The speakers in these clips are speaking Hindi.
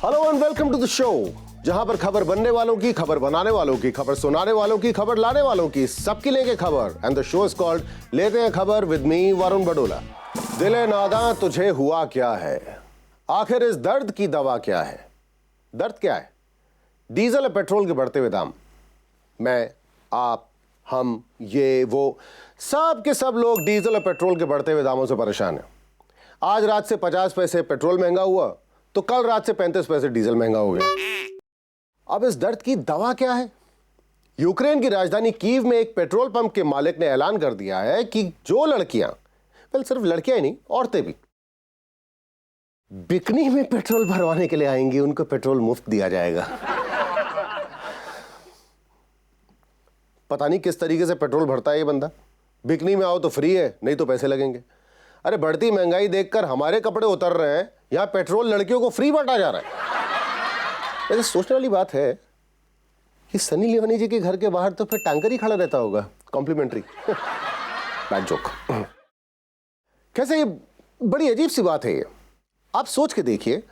Hello and welcome to the show, जहां पर खबर बनने वालों की, खबर बनाने वालों की, खबर सुनाने वालों की, खबर लाने वालों की, सबकी लेके खबर। And the show is called लेते हैं खबर विद मी वरुण बडोला। दिले नादा तुझे हुआ क्या है, आखिर इस दर्द की दवा क्या है। दर्द क्या है? डीजल और पेट्रोल के बढ़ते हुए दाम। मैं, आप, हम, ये, वो, सब के सब लोग डीजल और पेट्रोल के बढ़ते हुए दामों से परेशान हैं। आज रात से 50 पैसे पेट्रोल महंगा हुआ तो कल रात से 35 पैसे डीजल महंगा हो गया। अब इस दर्द की दवा क्या है? यूक्रेन की राजधानी कीव में एक पेट्रोल पंप के मालिक ने ऐलान कर दिया है कि जो लड़कियां, सिर्फ लड़कियां ही नहीं, औरतें भी बिकनी में पेट्रोल भरवाने के लिए आएंगी, उनको पेट्रोल मुफ्त दिया जाएगा। पता नहीं किस तरीके से पेट्रोल भरता है ये बंदा। बिकनी में आओ तो फ्री है, नहीं तो पैसे लगेंगे। अरे बढ़ती महंगाई देखकर हमारे कपड़े उतर रहे हैं, यहां पेट्रोल लड़कियों को फ्री बांटा जा रहा है। ऐसे सोचने वाली बात है कि सनी लियोनी जी के घर के बाहर तो फिर टैंकर ही खड़ा रहता होगा, कॉम्प्लीमेंट्री। Bad joke. कैसे, ये बड़ी अजीब सी बात है ये। आप सोच के देखिए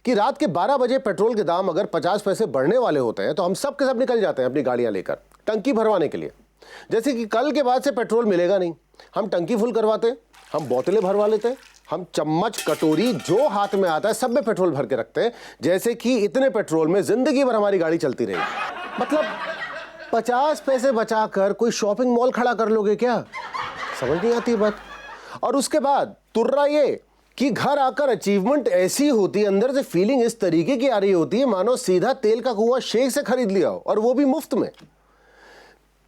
कि रात के 12 बजे पेट्रोल के दाम अगर 50 पैसे बढ़ने वाले होते हैं तो हम सब के सब निकल जाते हैं अपनी गाड़ियां लेकर टंकी भरवाने के लिए। जैसे कि कल के बाद से पेट्रोल मिलेगा नहीं, हम टंकी फुल करवाते, हम बोतलें भरवा लेते, हम चम्मच कटोरी जो हाथ में आता है सब में पेट्रोल भर के रखते हैं, जैसे कि इतने पेट्रोल में जिंदगी भर हमारी गाड़ी चलती रहेगी। मतलब 50 पैसे बचाकर कोई शॉपिंग मॉल खड़ा कर लोगे क्या? समझ नहीं आती बात। और उसके बाद तुर्रा ये कि घर आकर अचीवमेंट ऐसी होती है, अंदर से फीलिंग इस तरीके की आ रही होती है मानो सीधा तेल का कुआं शेख से खरीद लिया हो, और वो भी मुफ्त में।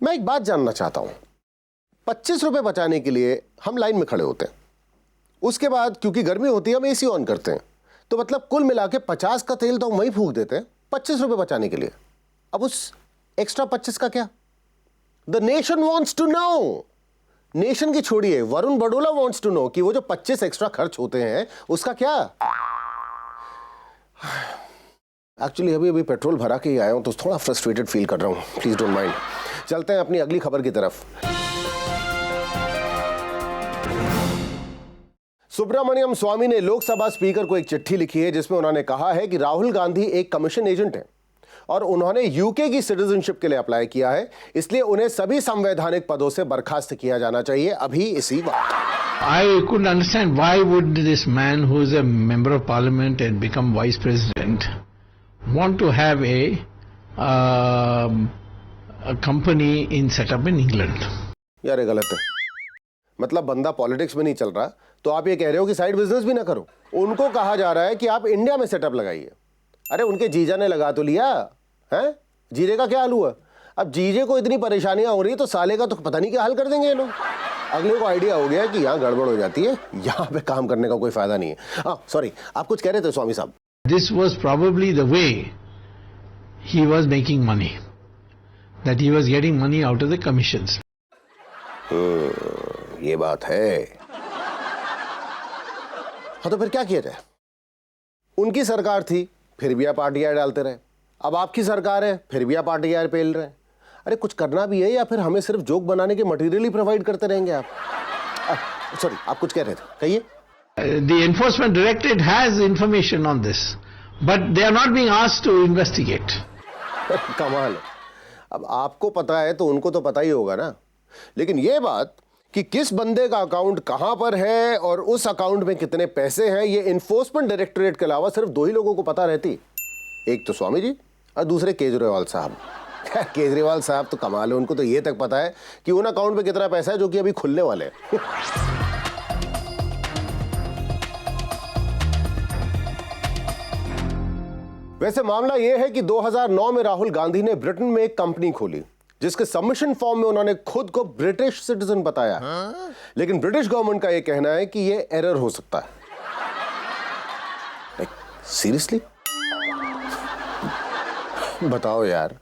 मैं एक बात जानना चाहता हूं, 25 रुपए बचाने के लिए हम लाइन में खड़े होते हैं, उसके बाद क्योंकि गर्मी होती है हम एसी ऑन करते हैं, तो मतलब कुल मिला के 50 का तेल तो हम वहीं फूंक देते हैं 25 रुपए बचाने के लिए। अब उस एक्स्ट्रा 25 का क्या? The nation wants to know. Nation की छोड़िए, Varun Badola wants to know कि वो जो 25 एक्स्ट्रा खर्च होते हैं उसका क्या। एक्चुअली अभी अभी पेट्रोल भरा के ही आया हूं तो थोड़ा फ्रस्ट्रेटेड फील कर रहा हूं, प्लीज डोंट माइंड। चलते हैं अपनी अगली खबर की तरफ। सुब्रमण्यम स्वामी ने लोकसभा स्पीकर को एक चिट्ठी लिखी है जिसमें उन्होंने कहा है कि राहुल गांधी एक कमीशन एजेंट है और उन्होंने यूके की सिटीजनशिप के लिए अप्लाई किया है, इसलिए उन्हें सभी संवैधानिक पदों से बर्खास्त किया जाना चाहिए अभी इसी वक्त। I couldn't understand why would this man who is a member of parliament and become vice president want to have a company in set up in England. यार ये गलत है। मतलब बंदा पॉलिटिक्स में नहीं चल रहा तो आप ये कह रहे हो कि साइड बिजनेस भी ना करो। उनको कहा जा रहा है कि आप इंडिया में सेटअप लगाइए। अरे उनके जीजा ने लगा तो लिया है, जीजे का क्या हाल हुआ? अब जीजे को इतनी परेशानियां हो रही तो साले का तो पता नहीं क्या हाल कर देंगे ये लोग। अगले को आइडिया हो गया कि यहाँ गड़बड़ हो जाती है, यहाँ पे काम करने का कोई फायदा नहीं है। सॉरी, आप कुछ कह रहे थे स्वामी साहब। This was probably the way he was making money, that he was getting money out of the commissions. ये बात है। हाँ तो फिर क्या किया जाए? उनकी सरकार थी फिर भी आप आरटीआई डालते रहे, अब आपकी सरकार है फिर भी आप आरटीआई पेल रहे हैं। अरे कुछ करना भी है या फिर हमें सिर्फ जोक बनाने के मटेरियल ही प्रोवाइड करते रहेंगे आप? सॉरी, आप कुछ कह रहे थे, कहिए। The enforcement directorate has information on this, but they are not being asked to investigate. कमाल है। अब आपको पता है तो उनको तो पता ही होगा ना। लेकिन ये बात कि किस बंदे का अकाउंट कहां पर है और उस अकाउंट में कितने पैसे हैं, ये इन्फोर्समेंट डायरेक्टरेट के अलावा सिर्फ 2 ही लोगों को पता रहती, एक तो स्वामी जी और दूसरे केजरीवाल साहब। केजरीवाल साहब तो कमाल है, उनको तो ये तक पता है कि उन अकाउंट में कितना पैसा है जो कि अभी खुलने वाले हैं। वैसे मामला यह है कि 2009 में राहुल गांधी ने ब्रिटेन में एक कंपनी खोली जिसके सबमिशन फॉर्म में उन्होंने खुद को ब्रिटिश सिटीजन बताया। लेकिन ब्रिटिश गवर्नमेंट का यह कहना है कि यह एरर हो सकता है। सीरियसली बताओ यार,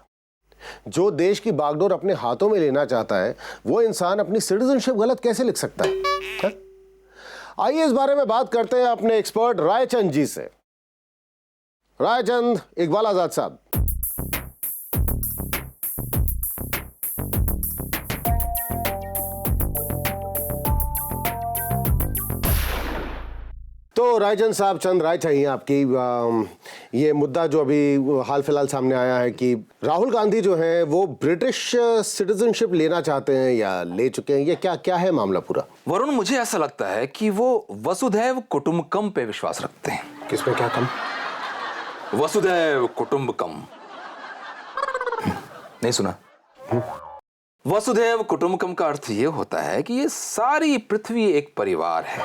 जो देश की बागडोर अपने हाथों में लेना चाहता है वो इंसान अपनी सिटीजनशिप गलत कैसे लिख सकता है? आइए इस बारे में बात करते हैं अपने एक्सपर्ट रायचंद जी से। रायचंद इकबाल आजाद साहब। तो रायचंद साहब, चंद राय चाहिए आपकी। ये मुद्दा जो अभी हाल फिलहाल सामने आया है कि राहुल गांधी जो है वो ब्रिटिश सिटीजनशिप लेना चाहते हैं या ले चुके हैं, ये क्या क्या है मामला पूरा? वरुण, मुझे ऐसा लगता है कि वो वसुधैव कुटुंबकम पे विश्वास रखते हैं। किसमें क्या कम? वसुधैव कुटुंबकम नहीं सुना? वसुधैव कुटुंबकम का अर्थ ये होता है कि ये सारी पृथ्वी एक परिवार है,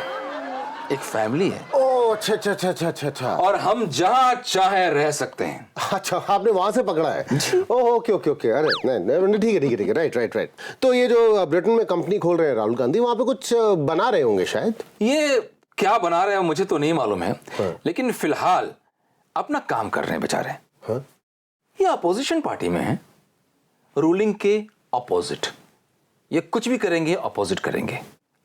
एक फैमिली है। ओ अच्छा अच्छा अच्छा अच्छा अच्छा अच्छा। और हम जहां चाहे रह सकते हैं। अच्छा, आपने वहां से पकड़ा है? Oh okay okay okay. अरे नहीं, ठीक है ठीक है ठीक है, राइट राइट राइट। तो ये जो ब्रिटेन में कंपनी खोल रहे हैं राहुल गांधी, वहां पे कुछ बना रहे होंगे शायद। ये क्या बना रहे हैं मुझे तो नहीं मालूम है। लेकिन फिलहाल अपना काम कर रहे हैं बेचारे। ये अपोजिशन पार्टी में है, रूलिंग के अपोजिट। ये कुछ भी करेंगे अपोजिट करेंगे।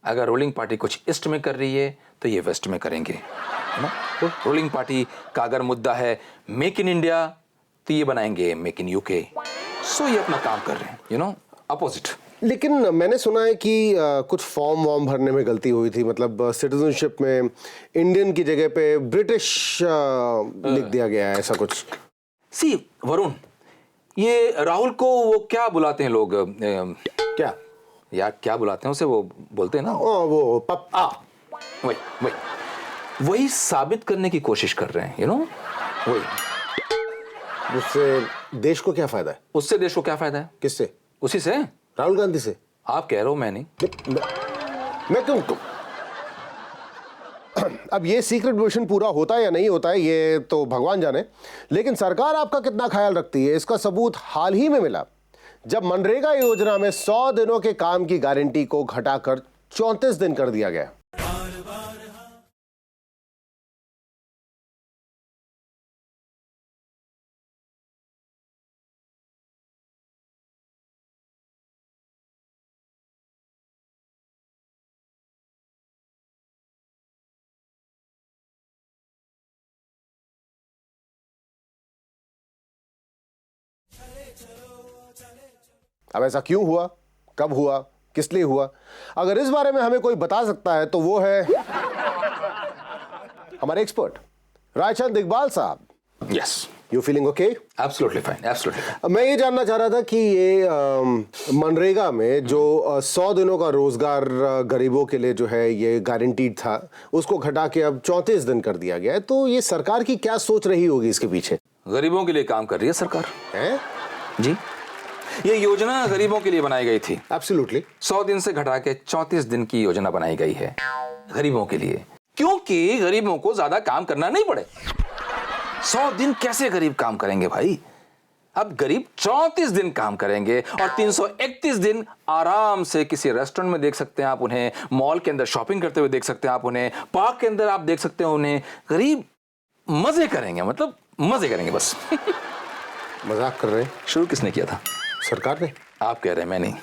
अगर रूलिंग पार्टी कुछ ईस्ट में कर रही है तो ये वेस्ट में करेंगे, है ना? रूलिंग पार्टी का अगर मुद्दा है मेक इन इंडिया तो ये बनाएंगे मेक इन यूके। सो ये अपना काम कर रहे हैं, अपोजिट। लेकिन मैंने सुना है कि कुछ फॉर्म वॉर्म भरने में गलती हुई थी, मतलब सिटीजनशिप में इंडियन की जगह पे ब्रिटिश लिख दिया गया है, ऐसा कुछ। सी वरुण, ये राहुल को वो क्या बुलाते हैं लोग, क्या या क्या बुलाते हैं उसे, वो बोलते हैं ना वो पप्पा। वही साबित करने की कोशिश कर रहे हैं, वही। उससे देश को क्या फायदा है? उससे देश को क्या फायदा है? किससे? उसी से, राहुल गांधी से। आप कह रहे हो, मैं नहीं। मैं क्यों? अब ये सीक्रेट मिशन पूरा होता है या नहीं होता है ये तो भगवान जाने, लेकिन सरकार आपका कितना ख्याल रखती है इसका सबूत हाल ही में मिला, जब मनरेगा योजना में 100 दिनों के काम की गारंटी को घटाकर 34 दिन कर दिया गया। अब ऐसा क्यों हुआ, कब हुआ, किस लिए हुआ? अगर इस बारे में हमें कोई बता सकता है तो वो है हमारे एक्सपर्ट रायचंद इकबाल साहब। Yes, you feeling okay? Absolutely fine, absolutely fine. मैं ये जानना चाह रहा था कि ये मनरेगा में जो 100 दिनों का रोजगार गरीबों के लिए जो है ये गारंटीड था, उसको घटा के अब 34 दिन कर दिया गया है, तो ये सरकार की क्या सोच रही होगी इसके पीछे? गरीबों के लिए काम कर रही है सरकार है जी। ये योजना गरीबों के लिए बनाई गई थी। एब्सोल्युटली। 100 दिन से घटा के 34 दिन की योजना बनाई गई है गरीबों के लिए, क्योंकि गरीबों को ज्यादा काम करना नहीं पड़े। 100 दिन कैसे गरीब काम करेंगे भाई? अब गरीब 34 दिन काम करेंगे और 331 दिन आराम से किसी रेस्टोरेंट में देख सकते हैं आप उन्हें, मॉल के अंदर शॉपिंग करते हुए देख सकते हैं आप उन्हें, पार्क के अंदर आप देख सकते हैं उन्हें। गरीब मजे करेंगे, मतलब मजे करेंगे बस। मजाक कर रहे हैं? शुरू किसने किया था? सरकार ने। आप कह रहे हैं, मैं नहीं।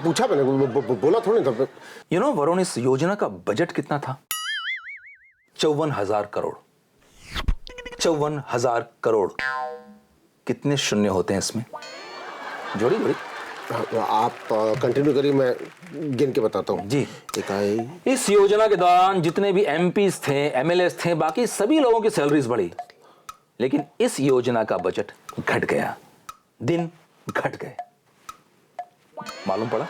पूछा मैंने, बोला थोड़ी था। वरुण, इस योजना का बजट कितना था? 54,000 करोड़। 54,000 करोड़। कितने शून्य होते हैं इसमें? जोड़ी जोड़ी। आप कंटिन्यू करिए, मैं गिन के बताता हूँ जी। इस योजना के दौरान जितने भी एमपीज थे, एमएलएस थे, बाकी सभी लोगों की सैलरीज बढ़ी, लेकिन इस योजना का बजट घट गया, दिन घट गए। मालूम पड़ा?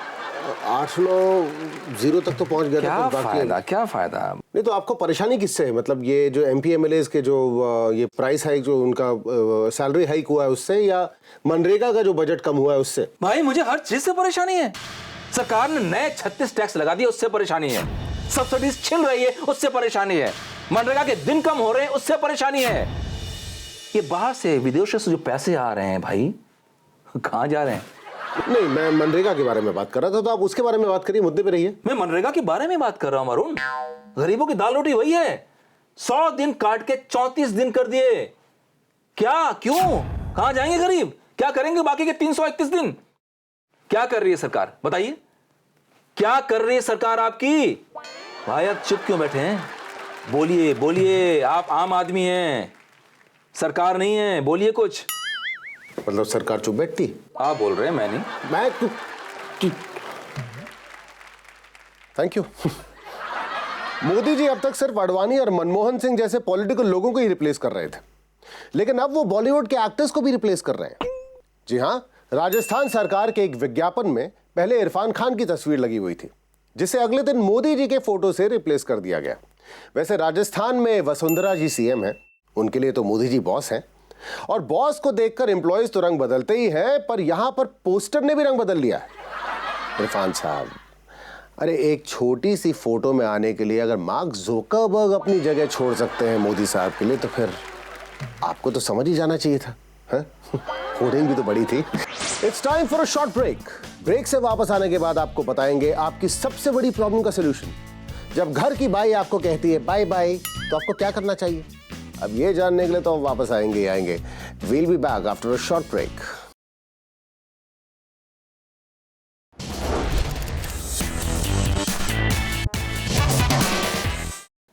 8-9 तक तो पहुंच गया। क्या फायदा, क्या फायदा? नहीं तो आपको परेशानी किससे है? मतलब ये जो एमपी एमएलए के जो ये प्राइस हाइक, जो उनका सैलरी हाइक हुआ है उससे, या मनरेगा का जो बजट कम हुआ है उससे? भाई मुझे हर चीज से परेशानी है। सरकार ने नए 36 टैक्स लगा दिए, उससे परेशानी है। सब्सिडीज छिल रही है, उससे परेशानी है। मनरेगा के दिन कम हो रहे हैं, उससे परेशानी है। ये बाहर से, विदेशों से जो पैसे आ रहे हैं भाई, कहां जा रहे हैं? नहीं, मैं मनरेगा के बारे में बात कर रहा था, तो आप उसके बारे में बात करिए, मुद्दे पे रहिए। मैं मनरेगा के बारे में बात कर रहा हूं वरुण। गरीबों की दाल रोटी वही है। 100 दिन काट के 34 दिन कर दिए। क्या, क्यों, कहां जाएंगे गरीब? क्या करेंगे बाकी के 331 दिन? क्या कर रही है सरकार, बताइए? क्या कर रही है सरकार आपकी? भाई आप चुप क्यों बैठे हैं? बोलिए बोलिए, आप आम आदमी हैं, सरकार नहीं है, बोलिए कुछ। मतलब सरकार चुप बैठती? आप बोल रहे हैं, मैं नहीं। मैं थैंक यू। मोदी जी अब तक सिर्फ अडवाणी और मनमोहन सिंह जैसे पॉलिटिकल लोगों को ही रिप्लेस कर रहे थे, लेकिन अब वो बॉलीवुड के एक्टर्स को भी रिप्लेस कर रहे हैं। जी हां, राजस्थान सरकार के एक विज्ञापन में पहले इरफान खान की तस्वीर लगी हुई थी, जिसे अगले दिन मोदी जी के फोटो से रिप्लेस कर दिया गया। वैसे राजस्थान में वसुंधरा जी सीएम है, उनके लिए तो मोदी जी बॉस हैं, और बॉस को देखकर एम्प्लॉयज तो रंग बदलते ही हैं, पर यहां पर पोस्टर ने भी रंग बदल लिया है। इरफान साहब, अरे एक छोटी सी फोटो में आने के लिए अगर मार्क ज़ुकरबर्ग अपनी जगह छोड़ सकते हैं मोदी साहब के लिए, तो फिर आपको तो समझ ही जाना चाहिए था। होर्डिंग भी तो बड़ी थी। It's time for a short break. Break से वापस आने के बाद आपको बताएंगे आपकी सबसे बड़ी प्रॉब्लम का सोल्यूशन। जब घर की बाई आपको कहती है बाय बाय, तो आपको क्या करना चाहिए? अब ये जानने के लिए तो हम वापस आएंगे। We'll be back after a short break.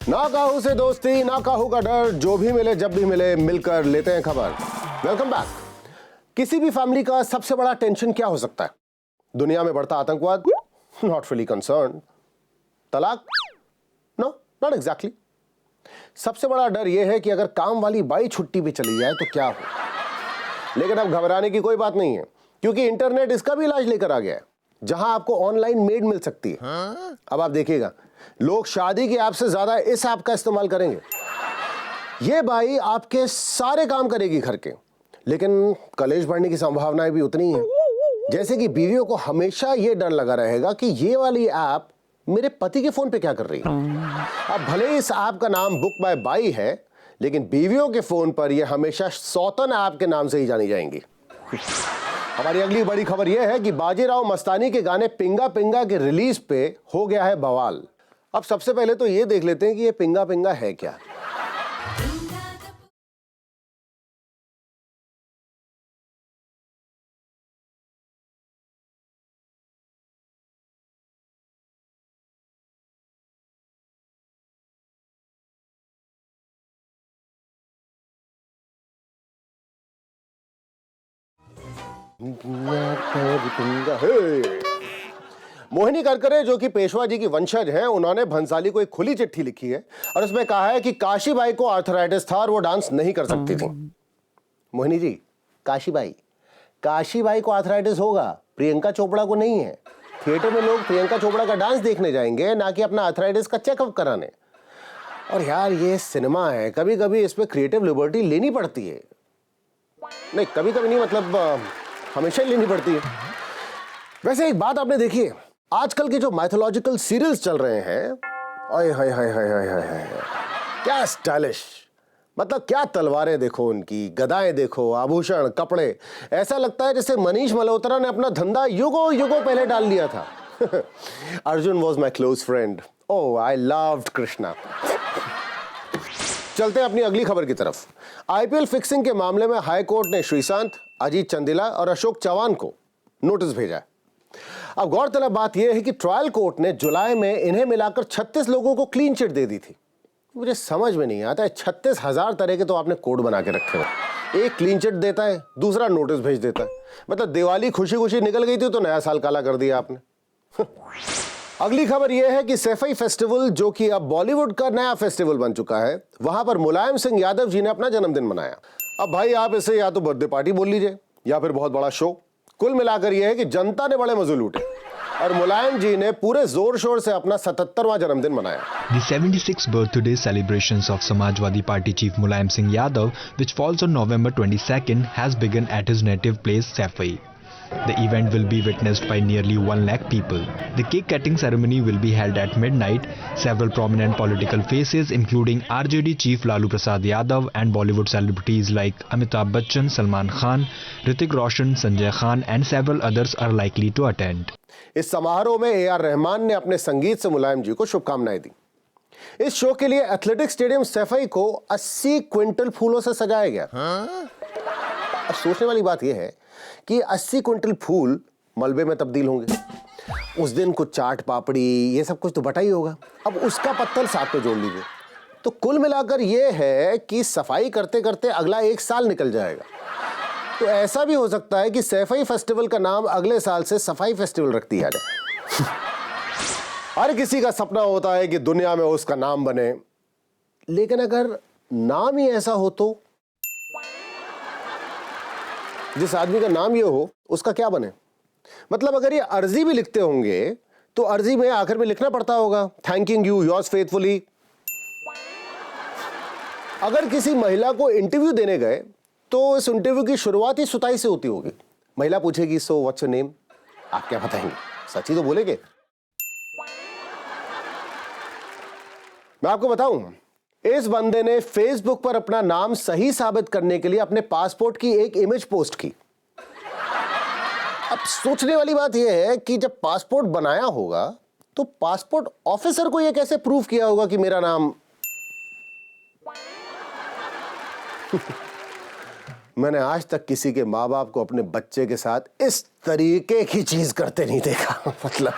ना काहू से दोस्ती, ना काहू का डर, जो भी मिले जब भी मिले मिलकर लेते हैं खबर। Welcome back. किसी भी फैमिली का सबसे बड़ा टेंशन क्या हो सकता है? दुनिया में बढ़ता आतंकवाद? Not really concern. तलाक? No, not exactly. सबसे बड़ा डर यह है कि अगर काम वाली बाई छुट्टी पे चली जाए तो क्या हो। लेकिन अब घबराने की कोई बात नहीं है, क्योंकि इंटरनेट इसका भी इलाज लेकर आ गया है, जहां आपको ऑनलाइन मेड मिल सकती है। अब आप देखिएगा, लोग शादी की ऐप से ज्यादा इस ऐप का इस्तेमाल करेंगे। ये बाई आपके सारे काम करेगी घर के, लेकिन कलेश बढ़ने की संभावनाएं भी उतनी है। जैसे कि बीवियों को हमेशा ये डर लगा रहेगा कि ये वाली ऐप मेरे पति के फोन पे क्या कर रही है। अब भले इस ऐप का नाम बुक बाय बाई है, लेकिन बीवियों के फोन पर यह हमेशा सौतन ऐप के नाम से ही जानी जाएंगी। हमारी अगली बड़ी खबर यह है कि बाजीराव मस्तानी के गाने पिंगा पिंगा के रिलीज पे हो गया है बवाल। अब सबसे पहले तो ये देख लेते हैं कि ये पिंगा पिंगा है क्या। मोहिनी करकरे, जो कि पेशवा जी की वंशज हैं, उन्होंने भंसाली को एक खुली चिट्ठी लिखी है और उसमें कहा है कि काशीबाई को आर्थराइटिस था और वो डांस नहीं कर सकती थी। मोहिनी जी, काशीबाई को आर्थराइटिस होगा, प्रियंका चोपड़ा को नहीं है। थिएटर में लोग प्रियंका चोपड़ा का डांस देखने जाएंगे, ना कि अपना आर्थराइटिस का चेकअप कराने। और यार, ये सिनेमा है, कभी कभी इसमें क्रिएटिव लिबर्टी लेनी पड़ती है। नहीं, कभी कभी नहीं, मतलब हमेशा ही लेनी पड़ती है। वैसे एक बात आपने देखी है, आजकल के जो माइथोलॉजिकल सीरियल्स चल रहे हैं, ओए हाय हाय हाय हाय हाय, क्या स्टाइलिश, मतलब क्या तलवारें देखो उनकी, गदाएं देखो, आभूषण, कपड़े, ऐसा लगता है जैसे मनीष मल्होत्रा ने अपना धंधा युगों युगों पहले डाल लिया था। Arjun was my close friend, oh I loved Krishna. चलते हैं अपनी अगली खबर की तरफ। आईपीएल फिक्सिंग के मामले में हाई कोर्ट ने श्रीशांत, अजीत चंदिला और अशोक चौहान को नोटिस भेजा है। अब गौरतलब बात यह है कि ट्रायल कोर्ट ने जुलाई में इन्हें मिलाकर 36 लोगों को क्लीन चिट दे दी थी। मुझे समझ में नहीं आता है, 36,000 तरह के तो आपने कोड बना के रखे हो। एक क्लीन चिट देता है, दूसरा नोटिस भेज देता है। मतलब दिवाली खुशी खुशी निकल गई थी तो नया साल काला कर दिया आपने। अगली खबर यह है कि सैफई फेस्टिवल, जो कि अब बॉलीवुड का नया फेस्टिवल बन चुका है, वहां पर मुलायम सिंह यादव जी ने अपना जन्मदिन मनाया। अब भाई, आप इसे या तो बर्थडे पार्टी बोल लीजिए या फिर बहुत बड़ा शो। कुल मिलाकर यह है कि जनता ने बड़े मजे लूटे और मुलायम जी ने पूरे जोर शोर से अपना 77वां जन्मदिन मनाया। The 76th birthday celebrations of Samajwadi Party chief Mulayam Singh Yadav, which falls on November 22nd, has begun at his native place Saifai. The event will be witnessed by nearly 1 lakh people. The cake cutting ceremony will be held at midnight. Several prominent political faces, including RJD chief Lalu Prasad Yadav and Bollywood celebrities like Amitabh Bachchan, Salman Khan, Hrithik Roshan, Sanjay Khan and several others are likely to attend. इस समारोह में AR रहमान ने अपने संगीत से मुलायम जी को शुभकामनाएं दी। इस शो के लिए एथलेटिक स्टेडियम सैफई को 80 क्विंटल फूलों से सजाया गया। अब सोचने वाली बात यह है कि 80 क्विंटल फूल मलबे में तब्दील होंगे। उस दिन कुछ चाट पापड़ी ये सब कुछ तो बटा ही होगा। अब उसका पत्थर साथ में जोड़ लीजिए, तो कुल मिलाकर यह है कि सफाई करते करते अगला 1 साल निकल जाएगा। तो ऐसा भी हो सकता है कि सैफई फेस्टिवल का नाम अगले साल से सफाई फेस्टिवल रख दिया जाए। हर किसी का सपना होता है कि दुनिया में उसका नाम बने, लेकिन अगर नाम ही ऐसा हो तो जिस आदमी का नाम ये हो उसका क्या बने? मतलब अगर ये अर्जी भी लिखते होंगे तो अर्जी में आखिर में लिखना पड़ता होगा थैंकिंग यू योर्स फेथफुली। अगर किसी महिला को इंटरव्यू देने गए तो इस इंटरव्यू की शुरुआत ही सुताई से होती होगी। महिला पूछेगी सो व्हाट्स योर नेम, आप क्या बताएंगे? सच ही तो बोलेंगे। मैं आपको बताऊं, इस बंदे ने फेसबुक पर अपना नाम सही साबित करने के लिए अपने पासपोर्ट की एक इमेज पोस्ट की। अब सोचने वाली बात यह है कि जब पासपोर्ट बनाया होगा तो पासपोर्ट ऑफिसर को यह कैसे प्रूव किया होगा कि मेरा नाम मैंने आज तक किसी के माँ बाप को अपने बच्चे के साथ इस तरीके की चीज करते नहीं देखा। मतलब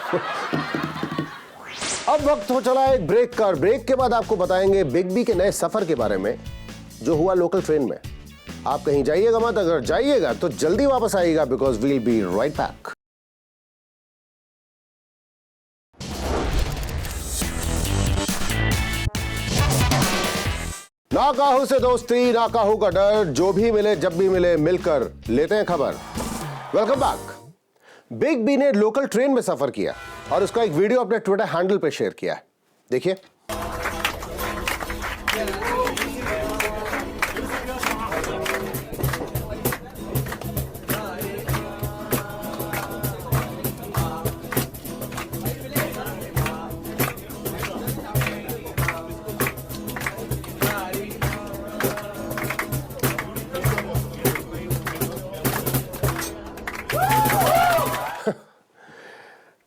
अब वक्त हो चला है एक ब्रेक का, और ब्रेक के बाद आपको बताएंगे बिग बी के नए सफर के बारे में जो हुआ लोकल ट्रेन में। आप कहीं जाइएगा मत, अगर जाइएगा तो जल्दी वापस आइएगा, because we'll be right back. ना काहू से दोस्ती ना काहू का डर, जो भी मिले जब भी मिले मिलकर लेते हैं खबर। Welcome back. बिग बी ने लोकल ट्रेन में सफर किया और उसका एक वीडियो अपने ट्विटर हैंडल पे शेयर किया है, देखिए।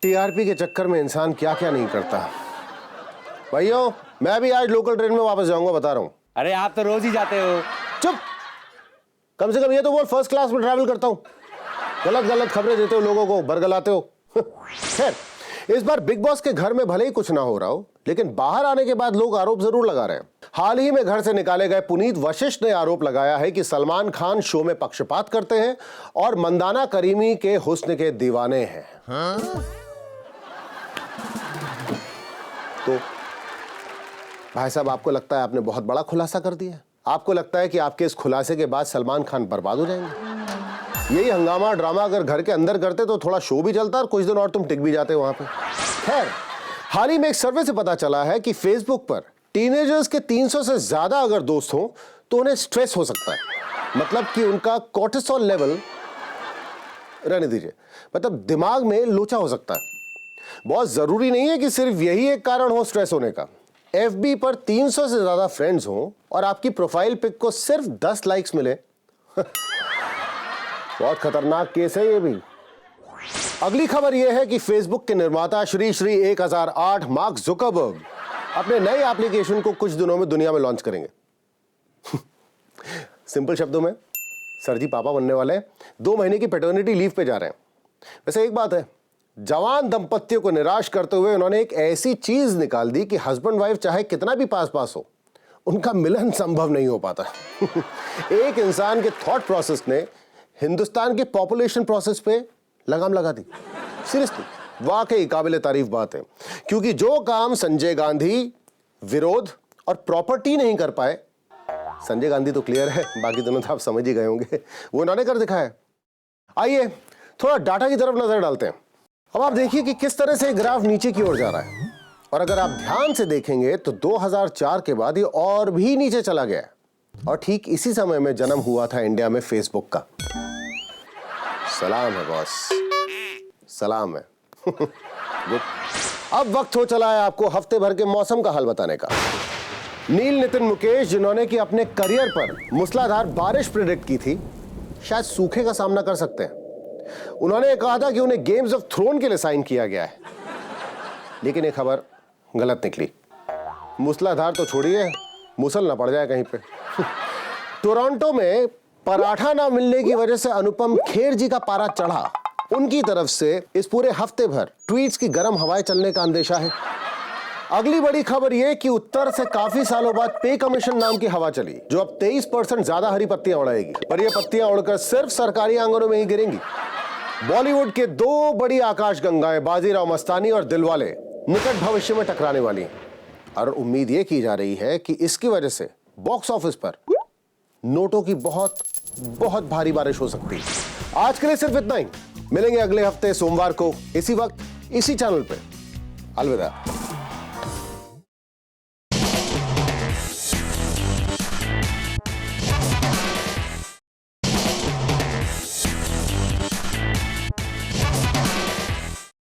टीआरपी के चक्कर में इंसान क्या क्या नहीं करता। भाइयों, मैं भी आज लोकल ट्रेन में वापस जाऊंगा, बता रहा हूं। अरे आप तो रोज ही जाते हो। चुप, कम से कम ये तो बोल फर्स्ट क्लास में ट्रैवल करता हूं। गलत गलत खबरें देते हो, लोगों को बरगलाते हो। खैर, इस बार बिग बॉस के घर में भले ही कुछ ना हो रहा हो, लेकिन बाहर आने के बाद लोग आरोप जरूर लगा रहे हैं। हाल ही में घर से निकाले गए पुनीत वशिष्ठ ने आरोप लगाया है कि सलमान खान शो में पक्षपात करते हैं और मंदाना करीमी के हुस्न के दीवाने हैं। तो भाई साहब, आपको लगता है आपने बहुत बड़ा खुलासा कर दिया? आपको लगता है कि आपके इस खुलासे के बाद सलमान खान बर्बाद हो जाएंगे? यही हंगामा ड्रामा अगर घर के अंदर करते तो थोड़ा शो भी चलता और कुछ दिन और तुम टिक भी जाते वहां पे। खैर, हाल ही में एक सर्वे से पता चला है कि फेसबुक पर टीनेजर्स के 300 से ज्यादा अगर दोस्त हों तो उन्हें स्ट्रेस हो सकता है। मतलब कि उनका कोर्टिसोल लेवल, रहने दीजिए, मतलब दिमाग में लोचा हो सकता है। बहुत जरूरी नहीं है कि सिर्फ यही एक कारण हो स्ट्रेस होने का। एफबी पर 300 से ज्यादा फ्रेंड्स हों और आपकी प्रोफाइल पिक को सिर्फ 10 लाइक्स मिले, बहुत खतरनाक केस है ये भी। अगली खबर यह है कि फेसबुक के निर्माता श्री 1008 मार्क जुकरबर्ग अपने नए एप्लीकेशन को कुछ दिनों में दुनिया में लॉन्च करेंगे। सिंपल शब्दों में, सर जी पापा बनने वाले हैं, 2 महीने की पैटर्निटी लीव पे जा रहे हैं। वैसे एक बात है, जवान दंपतियों को निराश करते हुए उन्होंने एक ऐसी चीज निकाल दी कि हस्बैंड वाइफ चाहे कितना भी पास पास हो, उनका मिलन संभव नहीं हो पाता। एक इंसान के थॉट प्रोसेस ने हिंदुस्तान के पॉपुलेशन प्रोसेस पे लगाम लगा दी। सीरियसली, वाकई काबिले तारीफ बात है, क्योंकि जो काम संजय गांधी विरोध और प्रॉपर्टी नहीं कर पाए, संजय गांधी तो क्लियर है, बाकी दोनों तो आप समझ ही गए होंगे, वो उन्होंने कर दिखाया। आइए थोड़ा डाटा की तरफ नजर डालते हैं। अब आप देखिए कि किस तरह से ग्राफ नीचे की ओर जा रहा है, और अगर आप ध्यान से देखेंगे तो 2004 के बाद ये और भी नीचे चला गया। और ठीक इसी समय में जन्म हुआ था इंडिया में फेसबुक का। सलाम है बॉस, सलाम है। अब वक्त हो चला है आपको हफ्ते भर के मौसम का हाल बताने का। नील नितिन मुकेश, जिन्होंने कि अपने करियर पर मूसलाधार बारिश प्रेडिक्ट की थी, शायद सूखे का सामना कर सकते हैं। उन्होंने कहा था कि उन्हें गेम्स ऑफ थ्रोन के लिए साइन किया गया है, लेकिन ये खबर गलत निकली। मूसलाधार तो छोड़िए, मूसल ना पड़ जाए कहीं पे। टोरंटो में पराठा ना मिलने की वजह से अनुपम खेर जी का पारा चढ़ा। उनकी तरफ से इस पूरे हफ्ते भर ट्वीट्स की गर्म हवाएं चलने का अंदेशा है। अगली बड़ी खबर यह कि उत्तर से काफी सालों बाद पे कमीशन नाम की हवा चली, जो अब 23% ज्यादा हरी पत्तियां उड़ाएगी, पर ये पत्तियां उड़कर सिर्फ सरकारी आंगनों में ही गिरेंगी। बॉलीवुड के 2 बड़ी आकाशगंगाएं बाजीराव मस्तानी और दिलवाले निकट भविष्य में टकराने वाली हैं और उम्मीद यह की जा रही है कि इसकी वजह से बॉक्स ऑफिस पर नोटों की बहुत बहुत भारी बारिश हो सकती है। आज के लिए सिर्फ इतना ही। मिलेंगे अगले हफ्ते सोमवार को इसी वक्त इसी चैनल पे। अलविदा।